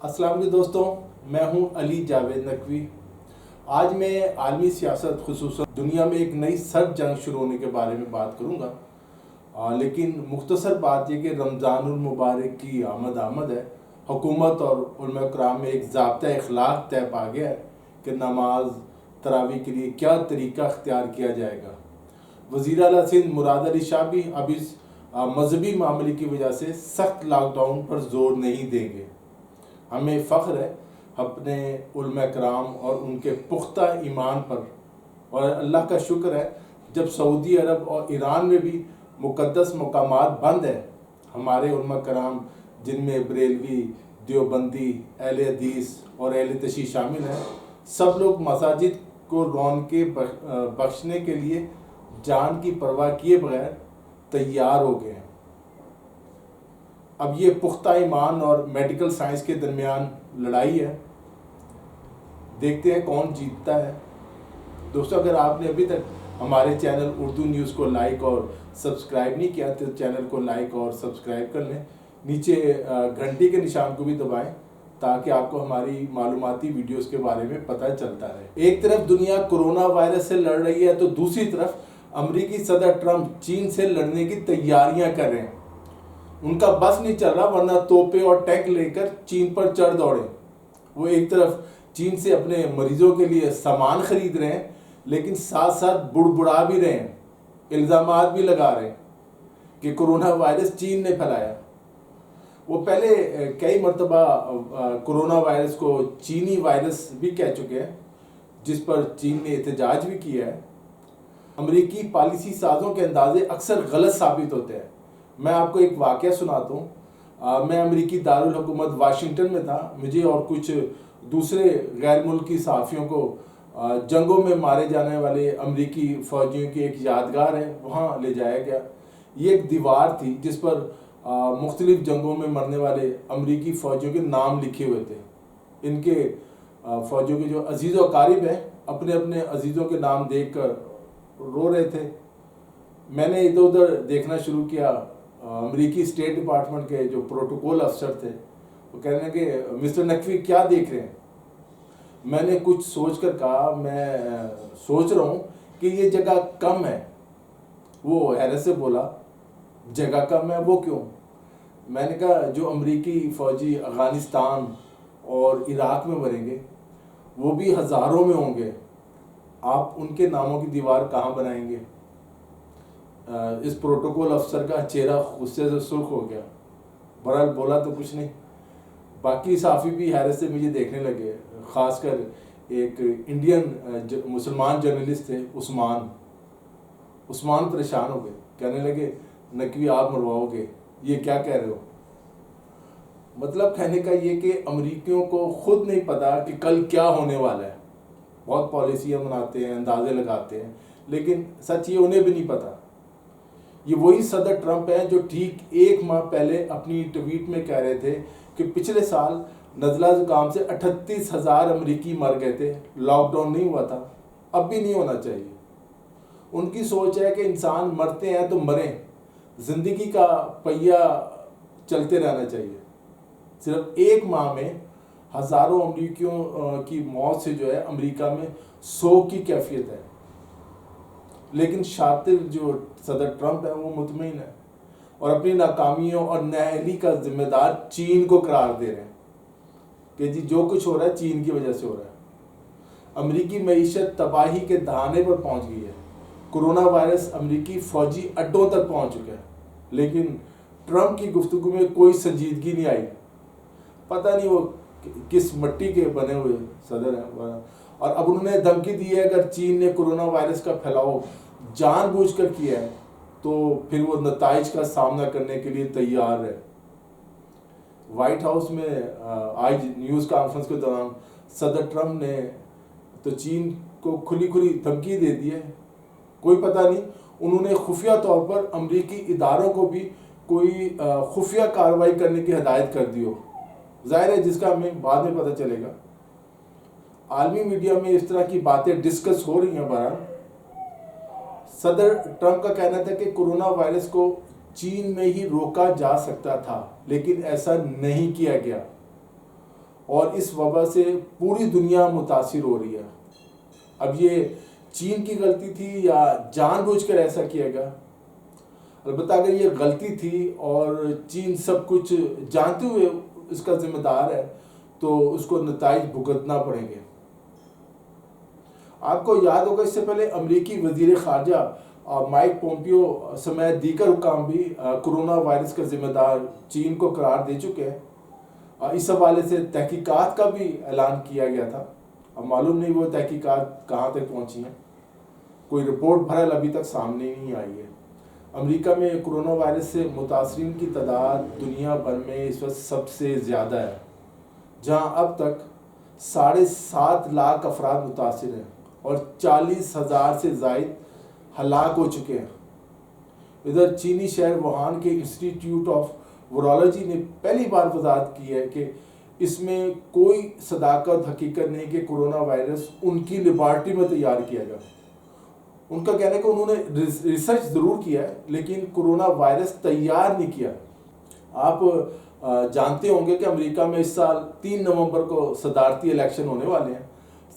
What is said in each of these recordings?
السلام علیکم دوستوں، میں ہوں علی جاوید نقوی۔ آج میں عالمی سیاست خصوصاً دنیا میں ایک نئی سرد جنگ شروع ہونے کے بارے میں بات کروں گا، لیکن مختصر بات یہ کہ رمضان المبارک کی آمد ہے۔ حکومت اور علماء کرام میں ایک ضابطہ اخلاق طے پا گیا ہے کہ نماز تراویح کے لیے کیا طریقہ اختیار کیا جائے گا۔ وزیر اعلیٰ سندھ مراد علی شاہ بھی اب اس مذہبی معاملے کی وجہ سے سخت لاک ڈاؤن پر زور نہیں دیں گے۔ ہمیں فخر ہے اپنے علماء کرام اور ان کے پختہ ایمان پر، اور اللہ کا شکر ہے جب سعودی عرب اور ایران میں بھی مقدس مقامات بند ہیں، ہمارے علماء کرام جن میں بریلوی، دیوبندی، اہل حدیث اور اہل تشیع شامل ہیں، سب لوگ مساجد کو رونقیں بخشنے کے لیے جان کی پرواہ کیے بغیر تیار ہو گئے ہیں۔ اب یہ پختہ ایمان اور میڈیکل سائنس کے درمیان لڑائی ہے، دیکھتے ہیں کون جیتتا ہے۔ دوستو، اگر آپ نے ابھی تک ہمارے چینل اردو نیوز کو لائک اور سبسکرائب نہیں کیا تو چینل کو لائک اور سبسکرائب کر لیں، نیچے گھنٹی کے نشان کو بھی دبائیں تاکہ آپ کو ہماری معلوماتی ویڈیوز کے بارے میں پتہ چلتا رہے۔ ایک طرف دنیا کورونا وائرس سے لڑ رہی ہے تو دوسری طرف امریکی صدر ٹرمپ چین سے لڑنے کی تیاریاں کر رہے ہیں۔ ان کا بس نہیں چل رہا، ورنہ توپے اور ٹینک لے کر چین پر چڑھ دوڑے۔ وہ ایک طرف چین سے اپنے مریضوں کے لیے سامان خرید رہے ہیں، لیکن ساتھ ساتھ بڑبڑا بھی رہے ہیں، الزامات بھی لگا رہے ہیں کہ کورونا وائرس چین نے پھیلایا۔ وہ پہلے کئی مرتبہ کورونا وائرس کو چینی وائرس بھی کہہ چکے ہیں، جس پر چین نے احتجاج بھی کیا ہے۔ امریکی پالیسی سازوں کے اندازے اکثر غلط ثابت ہوتے ہیں۔ میں آپ کو ایک واقعہ سناتا ہوں۔ میں امریکی دارالحکومت واشنگٹن میں تھا۔ مجھے اور کچھ دوسرے غیر ملکی صحافیوں کو جنگوں میں مارے جانے والے امریکی فوجیوں کی ایک یادگار ہے، وہاں لے جایا گیا۔ یہ ایک دیوار تھی جس پر مختلف جنگوں میں مرنے والے امریکی فوجیوں کے نام لکھے ہوئے تھے۔ ان کے فوجیوں کے جو عزیز و اقارب ہیں اپنے اپنے عزیزوں کے نام دیکھ کر رو رہے تھے۔ میں نے ادھر ادھر دیکھنا شروع کیا۔ امریکی اسٹیٹ ڈپارٹمنٹ کے جو پروٹوکول افسر تھے وہ کہنے لگے کہ مسٹر نقوی کیا دیکھ رہے ہیں؟ میں نے کچھ سوچ کر کہا میں سوچ رہا ہوں کہ یہ جگہ کم ہے۔ وہ حیرت سے بولا جگہ کم ہے، وہ کیوں؟ میں نے کہا جو امریکی فوجی افغانستان اور عراق میں مریں گے وہ بھی ہزاروں میں ہوں گے، آپ ان کے ناموں کی دیوار کہاں بنائیں گے؟ اس پروٹوکول افسر کا چہرہ غصے سے سرخ ہو گیا۔ بہرحال بولا تو کچھ نہیں۔ باقی صحافی بھی حیرت سے مجھے دیکھنے لگے، خاص کر ایک انڈین مسلمان جرنلسٹ تھے عثمان پریشان ہو گئے، کہنے لگے نقوی آپ مرواؤ گے، یہ کیا کہہ رہے ہو؟ مطلب کہنے کا یہ کہ امریکیوں کو خود نہیں پتا کہ کل کیا ہونے والا ہے۔ بہت پالیسیاں بناتے ہیں، اندازے لگاتے ہیں، لیکن سچ یہ انہیں بھی نہیں پتا۔ یہ وہی صدر ٹرمپ ہیں جو ٹھیک ایک ماہ پہلے اپنی ٹویٹ میں کہہ رہے تھے کہ پچھلے سال نزلہ زکام سے 38,000 امریکی مر گئے تھے، لاک ڈاؤن نہیں ہوا تھا، اب بھی نہیں ہونا چاہیے۔ ان کی سوچ ہے کہ انسان مرتے ہیں تو مریں، زندگی کا پہیہ چلتے رہنا چاہیے۔ صرف ایک ماہ میں ہزاروں امریکیوں کی موت سے جو ہے امریکہ میں سوگ کی کیفیت ہے، لیکن شاطر جو صدر ٹرمپ ہے وہ مطمئن ہے اور اپنی ناکامیوں اور نااہلی کا ذمہ دار چین کو قرار دے رہے ہیں کہ جی جو کچھ ہو رہا ہے چین کی وجہ سے ہو رہا ہے۔ امریکی معیشت تباہی کے دہانے پر پہنچ گئی ہے۔ کورونا وائرس امریکی فوجی اڈوں تک پہنچ چکا ہے، لیکن ٹرمپ کی گفتگو میں کوئی سنجیدگی نہیں آئی۔ پتہ نہیں وہ کس مٹی کے بنے ہوئے صدر ہیں۔ اور اب انہوں نے دھمکی دی ہے اگر چین نے کورونا وائرس کا پھیلاؤ جان بوجھ کر کیا ہے تو پھر وہ نتائج کا سامنا کرنے کے لیے تیار ہے۔ وائٹ ہاؤس میں آج نیوز کانفرنس کے دوران صدر ٹرمپ نے تو چین کو کھلی دھمکی دے دی ہے۔ کوئی پتہ نہیں انہوں نے خفیہ طور پر امریکی اداروں کو بھی کوئی خفیہ کارروائی کرنے کی ہدایت کر دی ہو، ظاہر ہے جس کا ہمیں بعد میں پتہ چلے گا۔ عالمی میڈیا میں اس طرح کی باتیں ڈسکس ہو رہی ہیں۔ بہرحال صدر ٹرمپ کا کہنا تھا کہ کورونا وائرس کو چین میں ہی روکا جا سکتا تھا، لیکن ایسا نہیں کیا گیا۔ اور اس وبا سے پوری دنیا متاثر ہو رہی ہے. اب یہ چین کی غلطی تھی یا جان بوجھ کر ایسا کیا گیا؟ البتہ اگر یہ غلطی تھی اور چین سب کچھ جانتے ہوئے اس کا ذمہ دار ہے تو اس کو نتائج بھگتنا پڑیں گے. آپ کو یاد ہوگا اس سے پہلے امریکی وزیر خارجہ مائک پومپیو سمیت دیگر حکام بھی کرونا وائرس کا ذمہ دار چین کو قرار دے چکے ہیں. اس حوالے سے تحقیقات کا بھی اعلان کیا گیا تھا. اب معلوم نہیں وہ تحقیقات کہاں تک پہنچی ہیں. کوئی رپورٹ بہرحال ابھی تک سامنے نہیں آئی ہے. امریکہ میں کرونا وائرس سے متاثرین کی تعداد دنیا بھر میں اس وقت سب سے زیادہ ہے، جہاں اب تک 7.5 لاکھ افراد متاثر ہیں اور 40,000 سے زائد ہلاک ہو چکے ہیں. ادھر چینی شہر ووہان کے انسٹیٹیوٹ آف وائرالوجی نے پہلی بار وضاحت کی ہے کہ اس میں کوئی صداقت حقیقت نہیں کہ کرونا وائرس ان کی لیبارٹری میں تیار کیا گیا. ان کا کہنا ہے کہ انہوں نے ریسرچ ضرور کیا ہے لیکن کرونا وائرس تیار نہیں کیا. آپ جانتے ہوں گے کہ امریکہ میں اس سال 3 نومبر کو صدارتی الیکشن ہونے والے ہیں.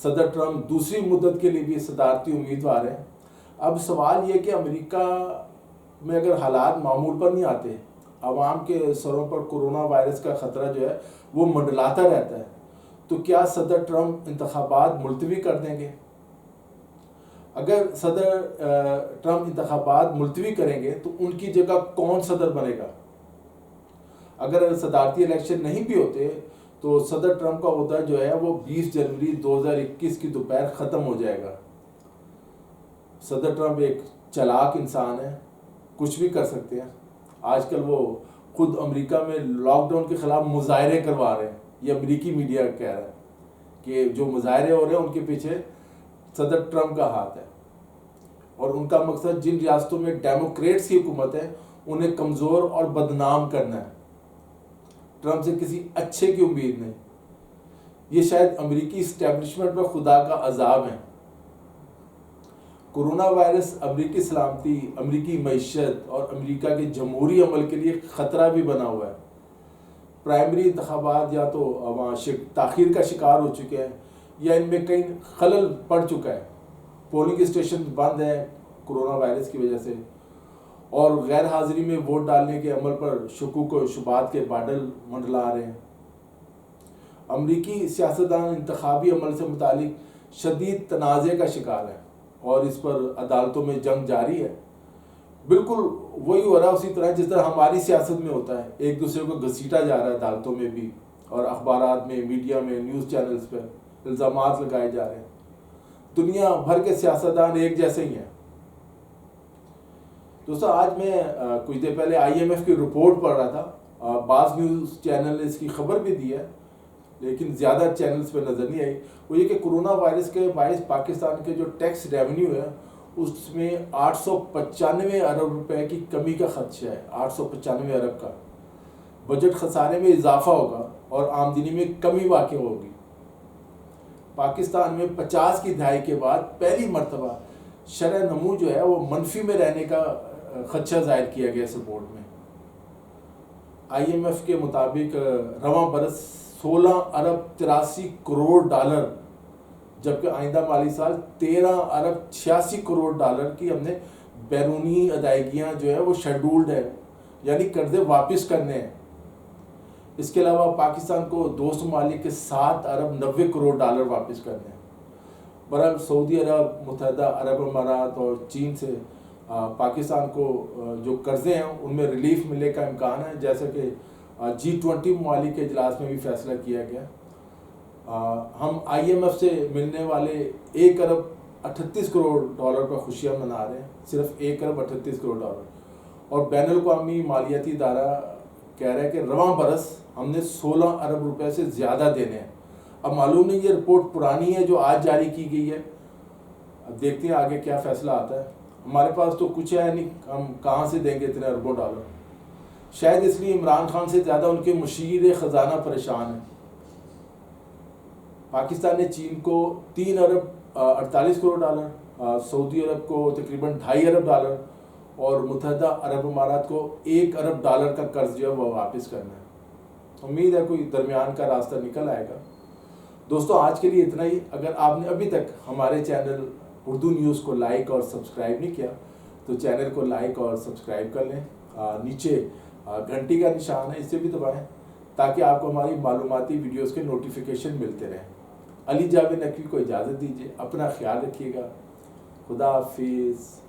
صدر ٹرمپ دوسری مدت کے لیے بھی صدارتی امیدوار ہیں. اب سوال یہ کہ امریکہ میں اگر حالات معمول پر نہیں آتے، عوام کے سروں پر کرونا وائرس کا خطرہ جو ہے وہ منڈلاتا رہتا ہے، تو کیا صدر ٹرمپ انتخابات ملتوی کر دیں گے؟ اگر صدر ٹرمپ انتخابات ملتوی کریں گے تو ان کی جگہ کون صدر بنے گا؟ اگر صدارتی الیکشن نہیں بھی ہوتے تو صدر ٹرمپ کا عہدہ جو ہے وہ 20 جنوری 2021 کی دوپہر ختم ہو جائے گا. صدر ٹرمپ ایک چلاک انسان ہے، کچھ بھی کر سکتے ہیں. آج کل وہ خود امریکہ میں لاک ڈاؤن کے خلاف مظاہرے کروا رہے ہیں. یہ امریکی میڈیا کہہ رہا ہے کہ جو مظاہرے ہو رہے ہیں ان کے پیچھے صدر ٹرمپ کا ہاتھ ہے، اور ان کا مقصد جن ریاستوں میں ڈیموکریٹس کی حکومت ہے انہیں کمزور اور بدنام کرنا ہے. ٹرمپ سے کسی اچھے کی امید نہیں. یہ شاید امریکی اسٹیبلشمنٹ پر خدا کا عذاب ہے. کرونا وائرس امریکی سلامتی، امریکی معیشت اور امریکہ کے جمہوری عمل کے لیے خطرہ بھی بنا ہوا ہے. پرائمری انتخابات یا تو وہاں تاخیر کا شکار ہو چکے ہیں یا ان میں کہیں خلل پڑ چکا ہے. پولنگ اسٹیشن بند ہیں کرونا وائرس کی وجہ سے، اور غیر حاضری میں ووٹ ڈالنے کے عمل پر شکوک و شبہات کے بادل منڈلا رہے ہیں. امریکی سیاستدان انتخابی عمل سے متعلق شدید تنازع کا شکار ہے اور اس پر عدالتوں میں جنگ جاری ہے. بالکل وہی ہو رہا ہے اسی طرح جس طرح ہماری سیاست میں ہوتا ہے. ایک دوسرے کو گھسیٹا جا رہا ہے عدالتوں میں بھی، اور اخبارات میں، میڈیا میں، نیوز چینلز پہ الزامات لگائے جا رہے ہیں. دنیا بھر کے سیاستدان ایک جیسے ہی ہیں. دوستو آج میں کچھ دیر پہلے IMF کی رپورٹ پڑھ رہا تھا. بعض نیوز چینل نے اس کی خبر بھی دی ہے لیکن زیادہ چینلز پہ نظر نہیں آئی. وہ یہ کہ کرونا وائرس کے باعث پاکستان کے جو ٹیکس ریونیو ہے اس میں 895 ارب روپے کی کمی کا خدشہ ہے. 895 ارب کا بجٹ خسارے میں اضافہ ہوگا اور آمدنی میں کمی واقع ہوگی. پاکستان میں 50 کی دہائی کے بعد پہلی مرتبہ شرح نمو جو ہے وہ منفی میں رہنے کا خدشہ ظاہر کیا گیا اس رپورٹ میں. IMF کے مطابق رواں برس 16 ارب 83 کروڑ ڈالر، جبکہ آئندہ مالی سال 13 ارب 86 کروڑ ڈالر کی ہم نے بیرونی ادائیگیاں جو ہے وہ شیڈولڈ ہے، یعنی قرضے واپس کرنے ہیں. اس کے علاوہ پاکستان کو دوست ممالک کے 7 ارب 90 کروڑ ڈالر واپس کرنے ہیں. برحال سعودی عرب، متحدہ عرب امارات اور چین سے پاکستان کو جو قرضے ہیں ان میں ریلیف ملنے کا امکان ہے، جیسا کہ G20 ممالک کے اجلاس میں بھی فیصلہ کیا گیا. ہم IMF سے ملنے والے 1 ارب 38 کروڑ ڈالر پر خوشیاں منا رہے ہیں، صرف 1 ارب 38 کروڑ ڈالر. اور بین الاقوامی مالیاتی ادارہ کہہ رہا ہے کہ رواں برس ہم نے 16 ارب روپے سے زیادہ دینے ہیں. اب معلوم نہیں یہ رپورٹ پرانی ہے جو آج جاری کی گئی ہے. اب دیکھتے ہیں آگے کیا فیصلہ آتا ہے. ہمارے پاس تو کچھ ہے نہیں، ہم کہاں سے دیں گے اتنے اربوں ڈالر. شاید اس لیے عمران خان سے زیادہ ان کے مشیر خزانہ پریشان ہیں. پاکستان نے چین کو 3 ارب 48 کروڑ ڈالر، سعودی عرب کو تقریباً 2.5 ارب ڈالر اور متحدہ عرب امارات کو 1 ارب ڈالر کا قرض جو ہے وہ واپس کرنا ہے. امید ہے کوئی درمیان کا راستہ نکل آئے گا۔ دوستوں آج کے لیے اتنا ہی۔ اگر آپ نے ابھی تک ہمارے چینل اردو نیوز کو لائک اور سبسکرائب نہیں کیا تو چینل کو لائک اور سبسکرائب کر لیں۔ نیچے گھنٹی کا نشان ہے، اسے بھی دبائیں تاکہ آپ کو ہماری معلوماتی ویڈیوز کے نوٹیفیکیشن ملتے رہیں۔ علی جاوید نقوی کو اجازت دیجیے، اپنا خیال رکھیے گا۔ خدا حافظ۔